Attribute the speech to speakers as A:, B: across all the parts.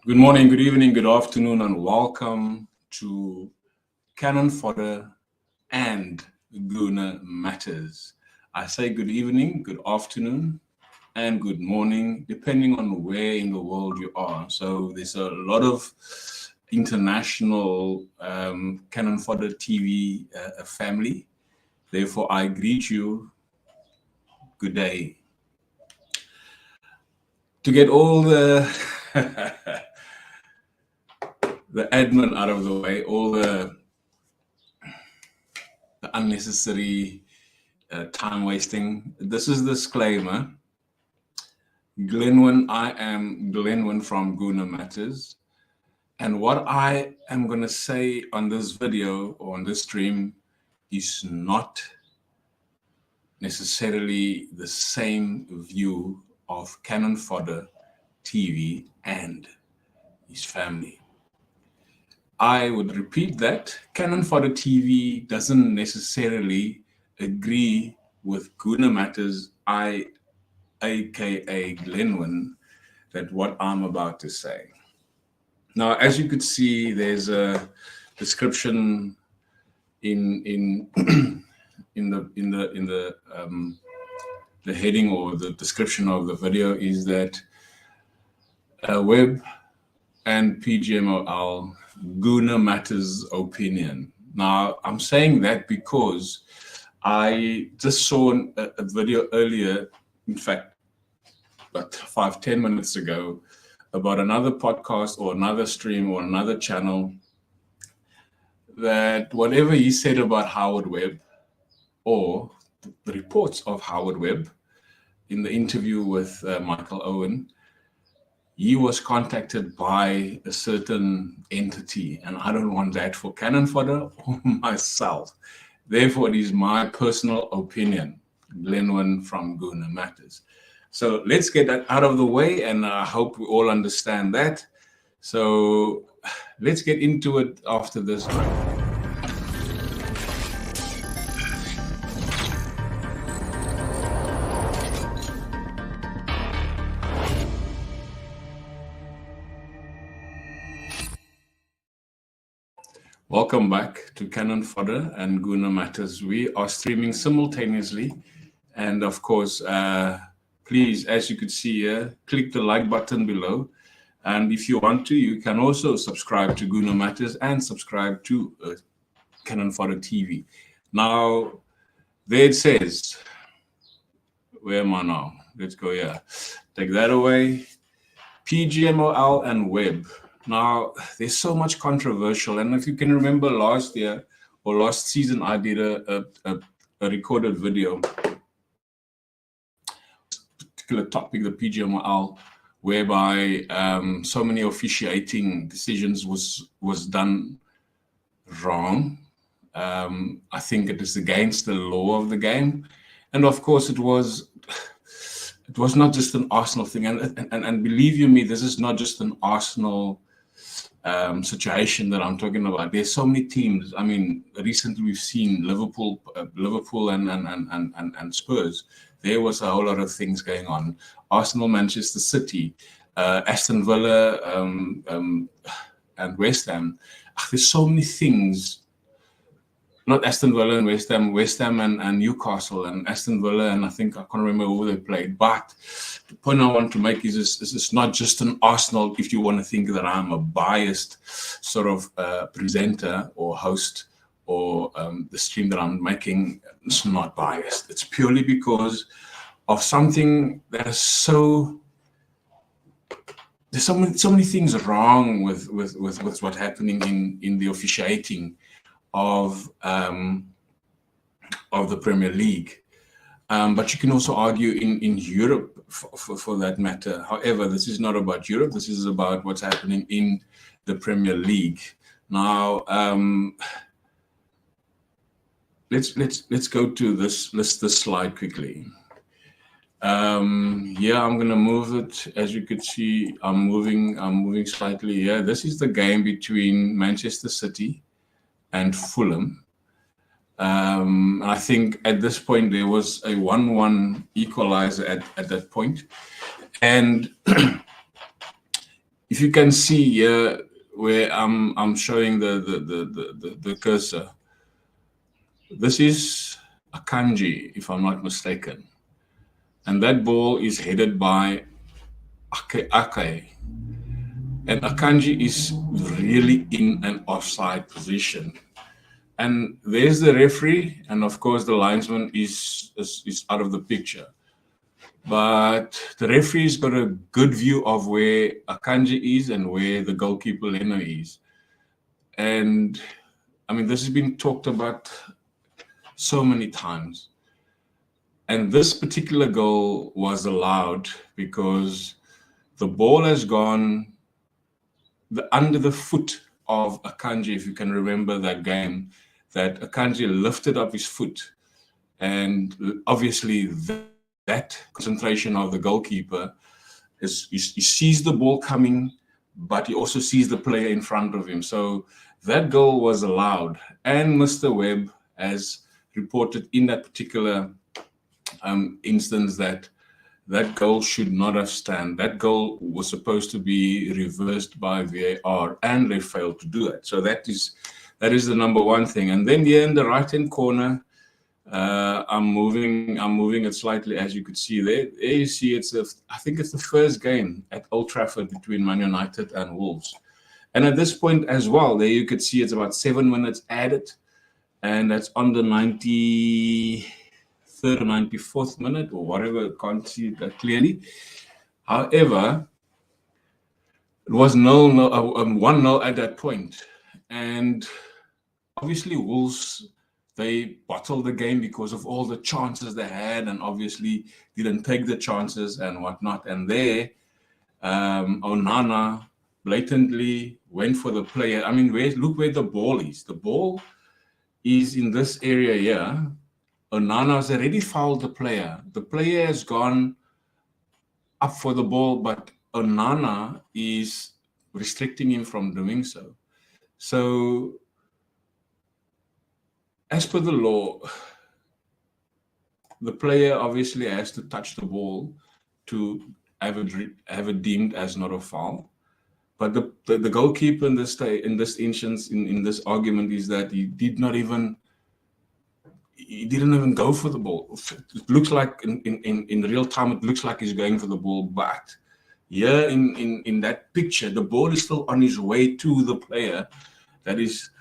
A: Good morning, good evening, good afternoon, and welcome to Cannon Fodder and GOONER Matters. I say good evening, good afternoon, and good morning, depending on where in the world you are. So there's a lot of international Cannon Fodder TV family. Therefore, I greet you, good day. To get all the the admin out of the way, all the unnecessary time wasting. This is the disclaimer. Glenwyn, I am Glenwyn from GOONER Matters. And what I am going to say on this video or on this stream is not necessarily the same view of Cannon Fodder TV and his family. I would repeat that Cannon Fodder TV doesn't necessarily agree with GOONER Matters, aka Glenwyn, that what I'm about to say. Now, as you could see, there's a description in the heading or the description of the video is that WEBB and PGMOL, GOONER Matters opinion. Now, I'm saying that because I just saw a video earlier, in fact, about 5-10 minutes ago, about another podcast or another stream or another channel, that whatever he said about Howard Webb or the reports of Howard Webb in the interview with Michael Owen, he was contacted by a certain entity, and I don't want that for Cannon Fodder or myself. Therefore, it is my personal opinion, Glenwyn from GOONER Matters. So let's get that out of the way, and I hope we all understand that. So let's get into it after this break. Welcome back to Cannon Fodder and GOONER Matters. We are streaming simultaneously. And of course, please, as you could see here, click the like button below. And if you want to, you can also subscribe to GOONER Matters and subscribe to Cannon Fodder TV. Now, there it says, where am I now? Let's go here. Take that away. PGMOL and WEBB. Now, there's so much controversial, and if you can remember last year or last season, I did a recorded video, particular topic, the PGMOL, whereby so many officiating decisions was done wrong. I think it is against the law of the game, and of course it was not just an Arsenal thing, and believe you me, this is not just an Arsenal situation that I'm talking about. There's so many teams. I mean, recently we've seen Liverpool and Spurs. There was a whole lot of things going on. Arsenal, Manchester City, Aston Villa, and West Ham. There's so many things. Not Aston Villa and West Ham and Newcastle and Aston Villa, and I think I can't remember who they played. But the point I want to make is it's not just an Arsenal. If you want to think that I'm a biased sort of presenter or host or the stream that I'm making, it's not biased. It's purely because of something that is so. There's so many things wrong with what's happening in the officiating of the Premier League, but you can also argue in Europe for that matter. However, this is not about Europe. This is about what's happening in the Premier League. Now, let's go to this slide quickly. Yeah, I'm gonna move it. As you could see, I'm moving slightly here. This is the game between Manchester City and Fulham. I think at this point there was a 1-1 equalizer at that point. And If you can see here where I'm showing the cursor, this is Akanji, if I'm not mistaken, and that ball is headed by Ake, and Akanji is really in an offside position. And there's the referee, and of course the linesman is out of the picture. But the referee's got a good view of where Akanji is and where the goalkeeper Leno is. And I mean, this has been talked about so many times. And this particular goal was allowed because the ball has gone under the foot of Akanji, if you can remember that game, that Akanji lifted up his foot. And obviously that concentration of the goalkeeper is he sees the ball coming, but he also sees the player in front of him. So that goal was allowed. And Mr. Webb has reported in that particular instance that goal should not have stand. That goal was supposed to be reversed by VAR, and they failed to do it. So that is the number one thing. And then here in the right-hand corner, I'm moving it slightly, as you could see there. There you see I think it's the first game at Old Trafford between Man United and Wolves. And at this point as well, there you could see it's about 7 minutes added, and that's on the 93rd or 94th minute or whatever. Can't see that clearly. However, it was 1-0 at that point, and obviously Wolves, they bottled the game because of all the chances they had, and obviously didn't take the chances and whatnot. And there, Onana blatantly went for the player. I mean, look where the ball is. The ball is in this area here. Onana has already fouled the player. The player has gone up for the ball, but Onana is restricting him from doing so. So, as per the law, the player obviously has to touch the ball to have it deemed as not a foul. But the goalkeeper in this instance, in this argument, is that he didn't even go for the ball. It looks like in real time, it looks like he's going for the ball, but here in that picture, the ball is still on his way to the player that is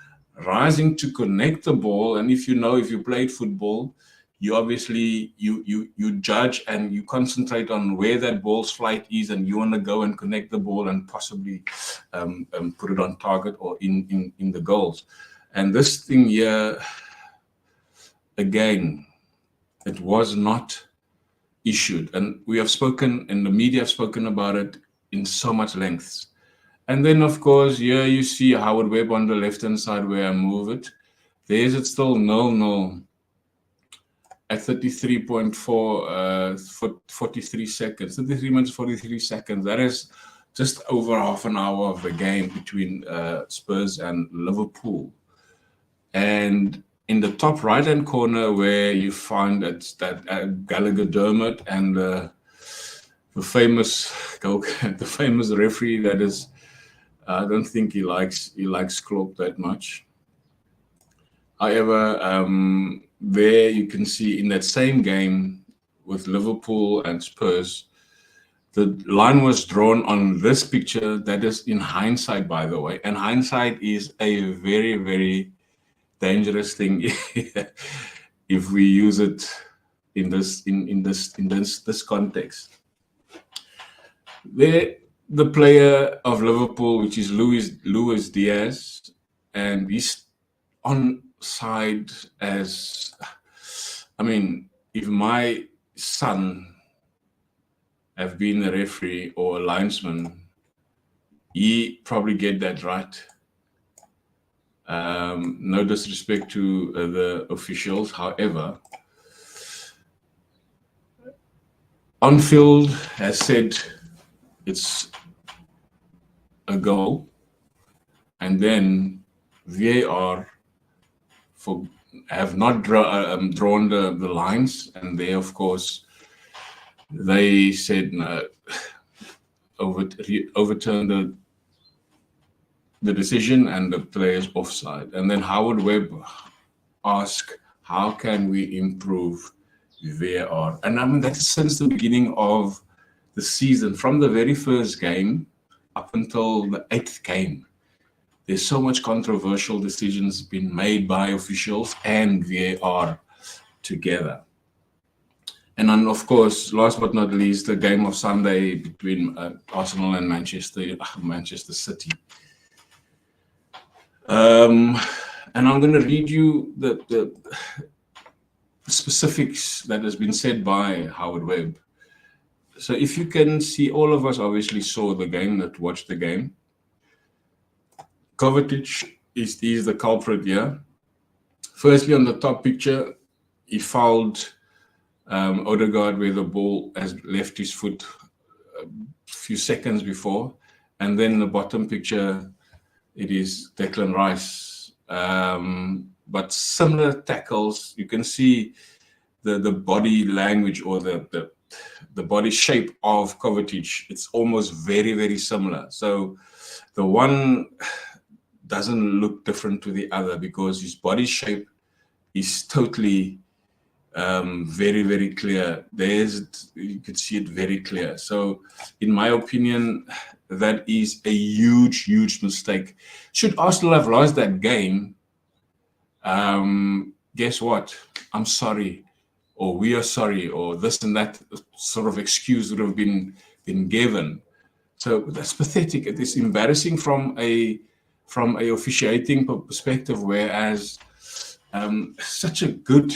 A: rising to connect the ball. And if you played football, you obviously you judge and you concentrate on where that ball's flight is, and you want to go and connect the ball and possibly put it on target or in the goals. And this thing here, again, it was not issued, and we have spoken, and the media have spoken about it in so much length. And then, of course, here you see Howard Webb on the left-hand side where I move it. There's it still 0-0 at 43 seconds. 33 minutes, 43 seconds. That is just over half an hour of the game between Spurs and Liverpool. And in the top right-hand corner where you find that Gallagher Dermot and the famous referee that is, I don't think he likes Klopp that much. However, there you can see in that same game with Liverpool and Spurs, the line was drawn on this picture. That is in hindsight, by the way, and hindsight is a very, very dangerous thing if we use it in this context. There, the player of Liverpool, which is Luis Diaz, and he's on side as, I mean, if my son have been a referee or a linesman, he probably get that right. No disrespect to the officials, however, on-field has said it's a goal, and then VAR have not drawn the lines, and they, of course, they said no, overturned the decision and the player's offside. And then Howard Webb asked, how can we improve VAR? And I mean, that's since the beginning of the season, from the very first game up until the 8th game. There's so much controversial decisions been made by officials and VAR together. And then, of course, last but not least, the game of Sunday between Arsenal and Manchester City. And I'm going to read you the specifics that has been said by Howard Webb. So if you can see, all of us obviously saw the game, that watched the game. Kovacic is the culprit here. Firstly, on the top picture, he fouled Odegaard where the ball has left his foot a few seconds before. And then the bottom picture, it is Declan Rice. But similar tackles, you can see the body language or the body shape of Kovacic. It's almost very, very similar. So the one doesn't look different to the other because his body shape is totally very, very clear. You could see it very clear. So in my opinion, that is a huge, huge mistake. Should Arsenal have lost that game, guess what? I'm sorry, or we are sorry, or this and that sort of excuse would have been given. So that's pathetic. It is embarrassing from a officiating perspective, whereas such a good,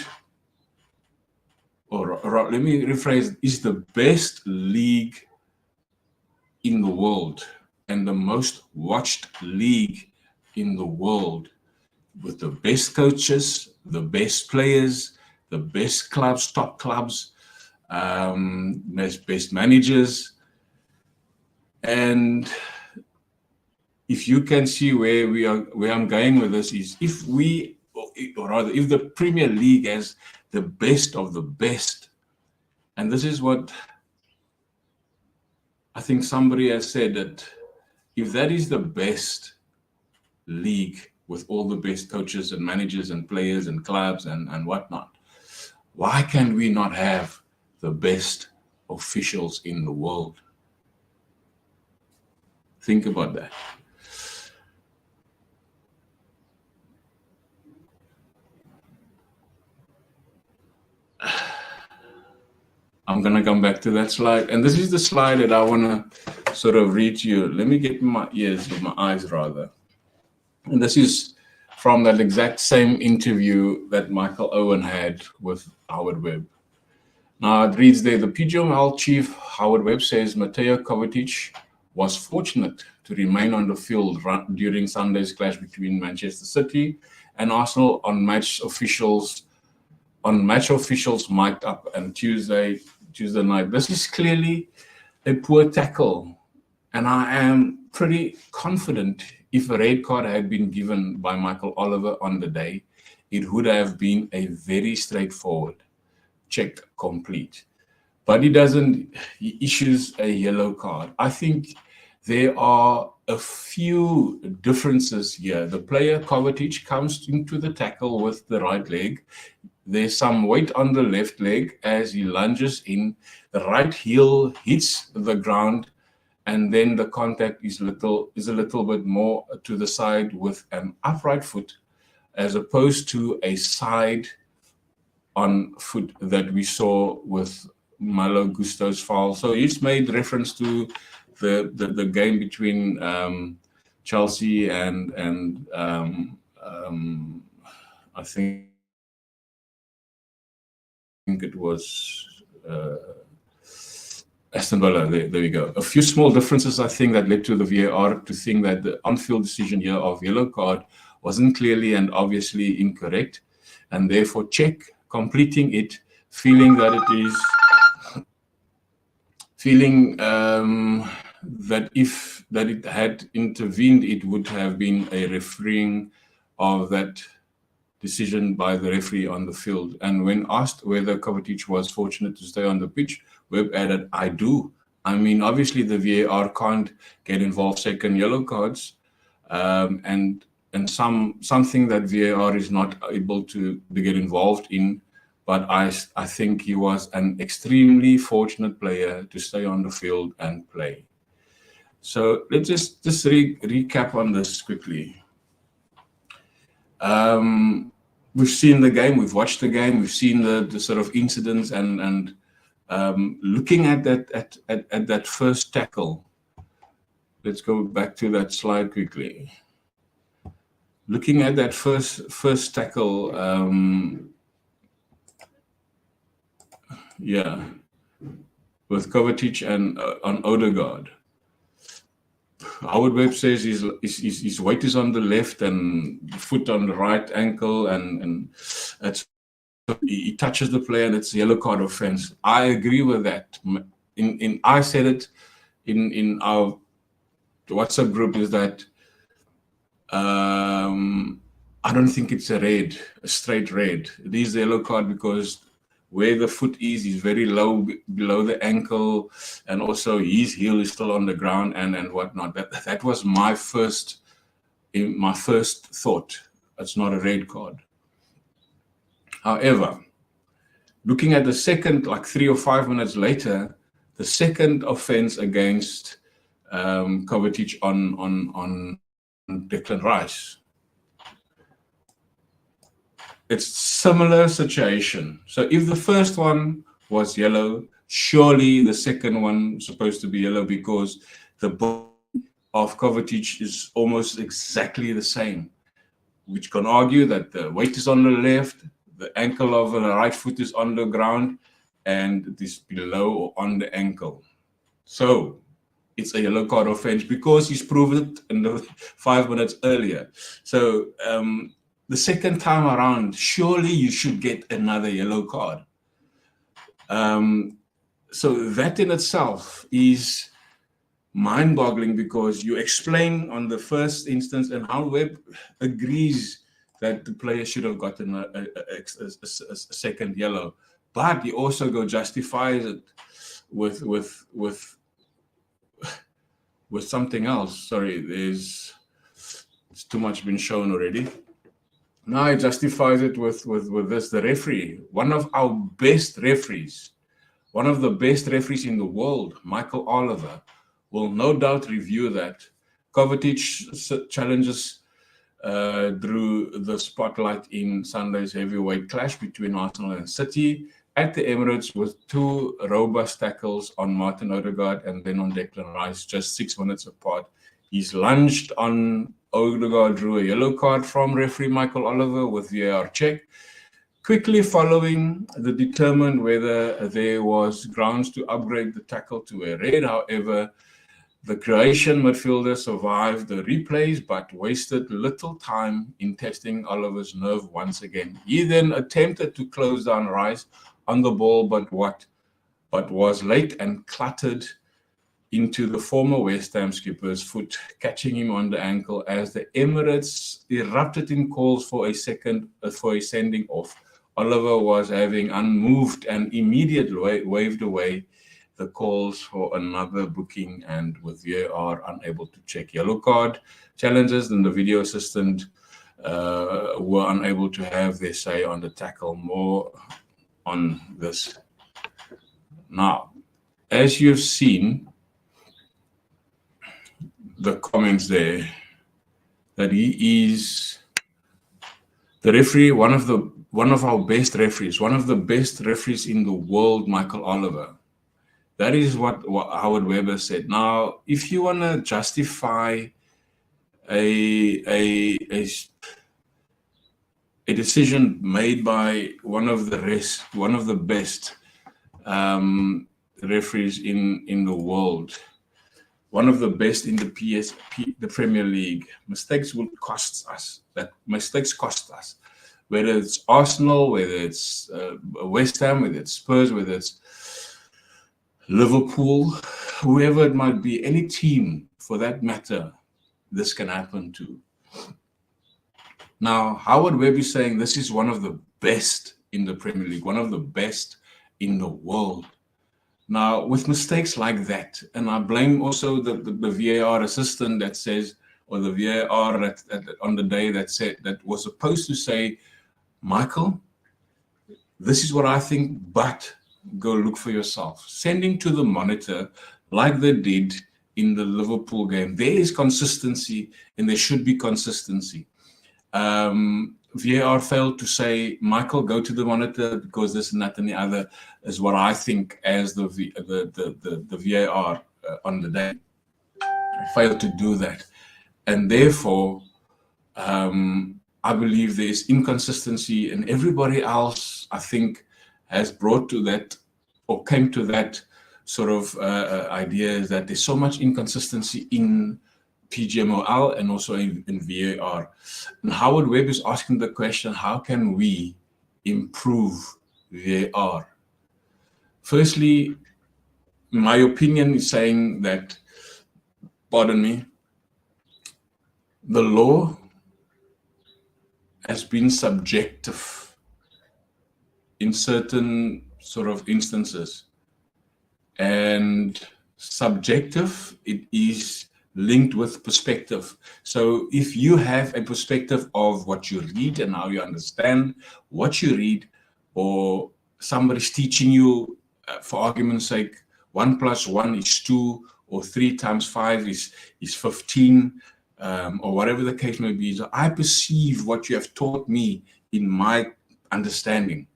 A: or let me rephrase, is the best league in the world and the most watched league in the world, with the best coaches, the best players, the best clubs, top clubs, best managers. And if you can see where I'm going with this is, if the Premier League has the best of the best, and this is what I think somebody has said, that if that is the best league with all the best coaches and managers and players and clubs and whatnot, why can we not have the best officials in the world? Think about that. I'm going to come back to that slide. And this is the slide that I want to sort of read to you. Let me get my ears, or my eyes rather. And this is from that exact same interview that Michael Owen had with Howard Webb. Now it reads there, the PGMOL chief, Howard Webb, says Mateo Kovacic was fortunate to remain on the field during Sunday's clash between Manchester City and Arsenal on match officials mic'd up on Tuesday night. This is clearly a poor tackle, and I am pretty confident if a red card had been given by Michael Oliver on the day, it would have been a very straightforward check complete. But he doesn't, he issues a yellow card. I think there are a few differences here. The player Kovacic comes into the tackle with the right leg. There's some weight on the left leg as he lunges in. The right heel hits the ground, and then the contact is a little bit more to the side with an upright foot, as opposed to a side on foot that we saw with Malo Gusto's foul. So he's made reference to the game between Chelsea and I think it was Aston Villa. There we go. A few small differences, I think, that led to the VAR to think that the on-field decision here of yellow card wasn't clearly and obviously incorrect, and therefore check completing it, feeling that that it had intervened, it would have been a refereeing of that decision by the referee on the field. And when asked whether Kovacic was fortunate to stay on the pitch, Webb added, I do. I mean, obviously the VAR can't get involved second yellow cards. and something that VAR is not able to get involved in. But I think he was an extremely fortunate player to stay on the field and play. So let's just recap on this quickly. We've seen the game, we've watched the game, we've seen the sort of incidents, and looking at that first tackle. Let's go back to that slide quickly. Looking at that first tackle, yeah, with Kovacic and on Odegaard. Howard Webb says his weight is on the left and the foot on the right ankle, and he touches the player and it's a yellow card offense. I agree with that. I said it in our WhatsApp group, is that I don't think it's a straight red. It is a yellow card because where the foot is very low below the ankle, and also his heel is still on the ground and whatnot. That was my first thought. It's not a red card. However, looking at the second, like 3 or 5 minutes later, the second offense against Kovacic on Declan Rice. It's similar situation. So if the first one was yellow, surely the second one is supposed to be yellow, because the body of Kovacic is almost exactly the same, which can argue that the weight is on the left, the ankle of the right foot is on the ground, and it is below or on the ankle. So it's a yellow card offense because he's proven it in the 5 minutes earlier. So the second time around, surely you should get another yellow card. So that in itself is mind-boggling, because you explain on the first instance, and how Webb agrees that the player should have gotten a second yellow, but he also justifies it with something else. Sorry, it's too much been shown already. Now he justifies it with this. The referee, one of our best referees, one of the best referees in the world, Michael Oliver, will no doubt review that. Kovacic challenges drew the spotlight in Sunday's heavyweight clash between Arsenal and City at the Emirates, with 2 robust tackles on Martin Odegaard and then on Declan Rice, just 6 minutes apart. He's lunged on Odegaard, drew a yellow card from referee Michael Oliver with VAR check. Quickly following, they determined whether there was grounds to upgrade the tackle to a red. However, the Croatian midfielder survived the replays but wasted little time in testing Oliver's nerve once again. He then attempted to close down Rice on the ball, but was late and clattered into the former West Ham skipper's foot, catching him on the ankle as the Emirates erupted in calls for a sending off. Oliver was having unmoved and immediately waved away the calls for another booking, and with VAR unable to check yellow card challenges, then the video assistant were unable to have their say on the tackle. More on this. Now, as you've seen, the comments there, that he is the referee, one of our best referees, one of the best referees in the world, Michael Oliver. That is what Howard Webber said. Now, if you want to justify a decision made by one of the best referees in the world, one of the best in the Premier League, mistakes will cost us. Mistakes cost us. Whether it's Arsenal, whether it's West Ham, whether it's Spurs, whether it's Liverpool, whoever it might be, any team for that matter, this can happen to. Now, Howard Webb is saying this is one of the best in the Premier League, one of the best in the world. Now, with mistakes like that, and I blame also the VAR assistant that says, or the VAR on the day that was supposed to say, Michael, this is what I think, but go look for yourself. Sending to the monitor like they did in the Liverpool game. There is consistency, and there should be consistency. VAR failed to say, Michael, go to the monitor because this and that and the other is what I think as the VAR on the day. Failed to do that. And therefore, I believe there's inconsistency, and everybody else, I think, has brought to that or came to that sort of idea is that there's so much inconsistency in PGMOL and also in VAR. And Howard Webb is asking the question, how can we improve VAR? Firstly, my opinion is saying that, pardon me, the law has been subjective in certain sort of instances. And subjective, it is linked with perspective. So if you have a perspective of what you read and how you understand what you read, or somebody's teaching you, for argument's sake, 1 + 1 is 2, or 3 × 5 is 15, or whatever the case may be. So I perceive what you have taught me in my understanding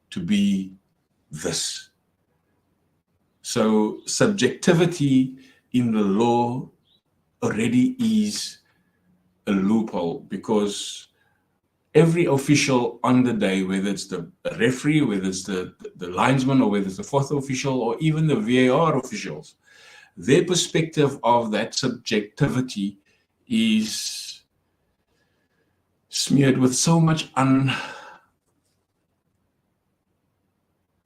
A: to be this. So subjectivity in the law already is a loophole, because every official on the day, whether it's the referee, whether it's the linesman, or whether it's the fourth official, or even the VAR officials, their perspective of that subjectivity is smeared with so much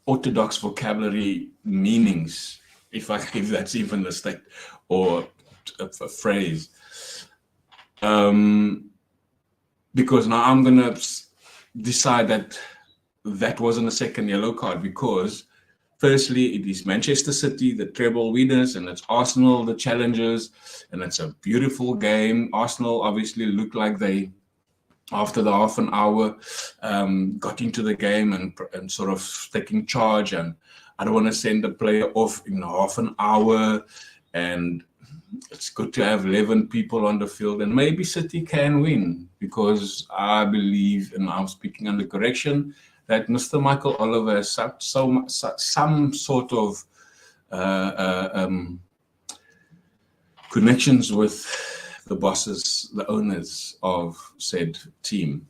A: unorthodox vocabulary meanings, if that's even a state or a phrase. Because now I'm going to decide that that wasn't a second yellow card, because firstly, it is Manchester City, the treble winners, and it's Arsenal, the challengers, and it's a beautiful game. Arsenal obviously looked like they, after the half an hour, got into the game and sort of taking charge. And I don't want to send a player off in half an hour, and it's good to have 11 people on the field, and maybe City can win, because I believe, and I'm speaking under correction, that Mr. Michael Oliver has some sort of connections with the bosses, the owners of said team.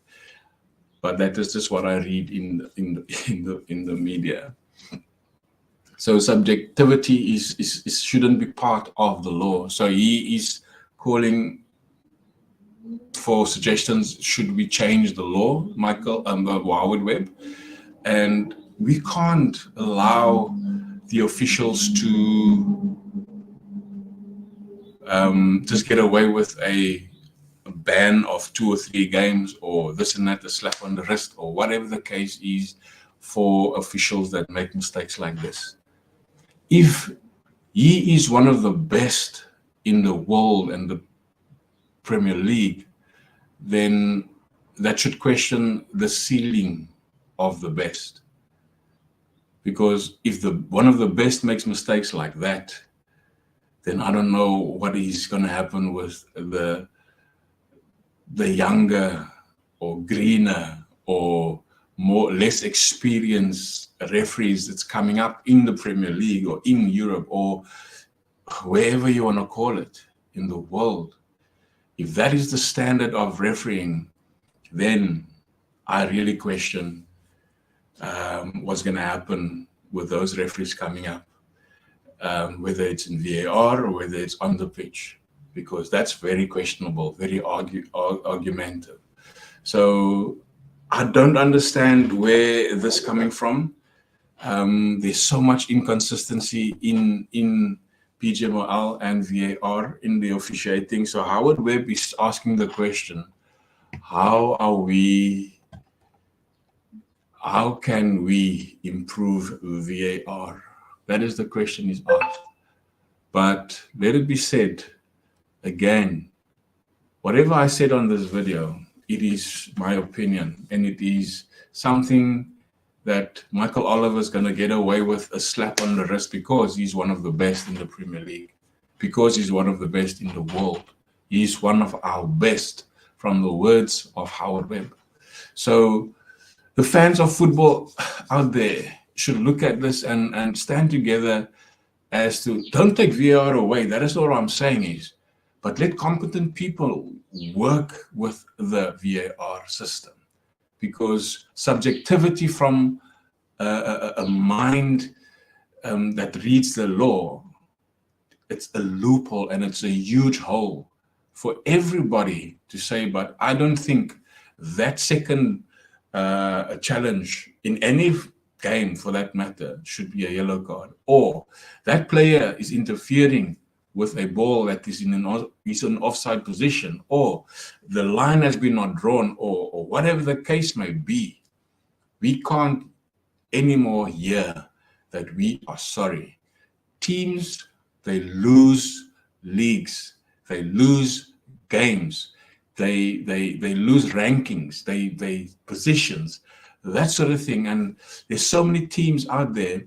A: But that is just what I read in the media. So subjectivity shouldn't be part of the law. So he is calling for suggestions. Should we change the law, Michael, Howard Webb? And we can't allow the officials to just get away with a ban of 2 or 3 games, or this and that, a slap on the wrist, or whatever the case is for officials that make mistakes like this. If he is one of the best in the world and the Premier League, then that should question the ceiling of the best. Because if one of the best makes mistakes like that, then I don't know what is going to happen with the younger or greener or less experienced referees that's coming up in the Premier League or in Europe or wherever you want to call it in the world. If that is the standard of refereeing, then I really question what's going to happen with those referees coming up, whether it's in VAR or whether it's on the pitch, because that's very questionable, very argumentative. So I don't understand where this is coming from. There's so much inconsistency in PGMOL and VAR in the officiating. So Howard Webb is asking the question, how can we improve VAR? That is the question he's asked. But let it be said again, whatever I said on this video, it is my opinion, and it is something that Michael Oliver is going to get away with a slap on the wrist because he's one of the best in the Premier League, because he's one of the best in the world. He's one of our best, from the words of Howard Webb. So the fans of football out there should look at this and stand together as to, don't take VAR away. That is all I'm saying is, but let competent people work with the VAR system, because subjectivity from a mind that reads the law, it's a loophole and it's a huge hole for everybody to say, but I don't think that second challenge in any game, for that matter, should be a yellow card, or that player is interfering with a ball that is in an offside position, or the line has been not drawn, or whatever the case may be. We can't anymore hear that we are sorry. Teams, they lose leagues, they lose games, they lose rankings, they positions, that sort of thing. And there's so many teams out there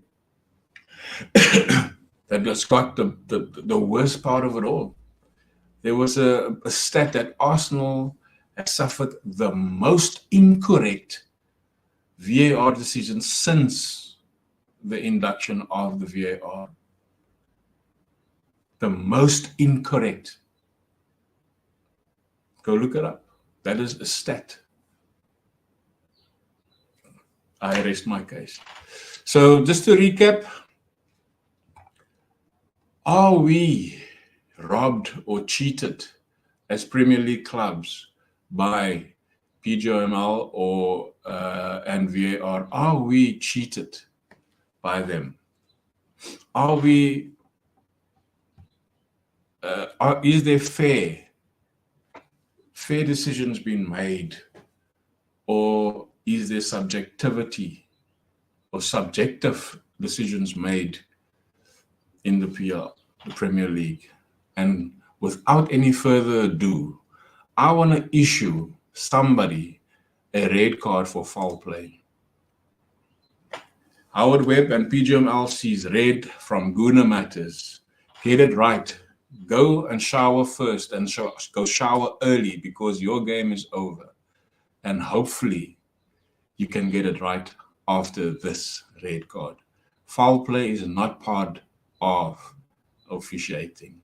A: that just got the worst part of it all. There was a stat that Arsenal has suffered the most incorrect VAR decisions since the induction of the VAR. The most incorrect. Go look it up. That is a stat. I rest my case. So just to recap, are we robbed or cheated as Premier League clubs by PGMOL or and VAR? Are we cheated by them? Are we? Is there fair decisions being made, or is there subjectivity or subjective decisions made in the Premier League? And without any further ado, I want to issue somebody a red card for foul play. Howard Webb and PGMOL sees red from GOONER Matters. Get it right. Go and shower first, and go shower early, because your game is over. And hopefully you can get it right after this red card. Foul play is not part of officiating.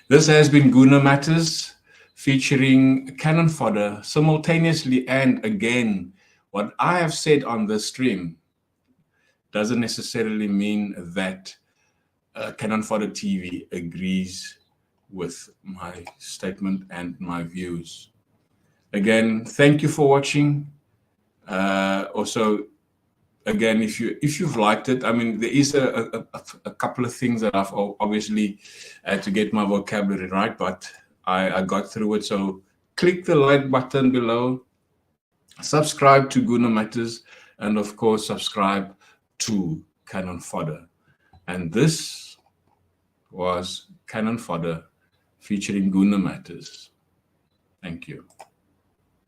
A: This has been GOONER Matters, featuring cannon fodder simultaneously. And again, what I have said on this stream doesn't necessarily mean that Cannon Fodder TV agrees with my statement and my views. Again, thank you for watching. Also, again, if you've liked it, I mean, there is a couple of things that I've obviously had to get my vocabulary right, but I got through it. So click the like button below, subscribe to GOONER Matters, and of course, subscribe to Cannon Fodder. And this was Cannon Fodder featuring GOONER Matters. Thank you.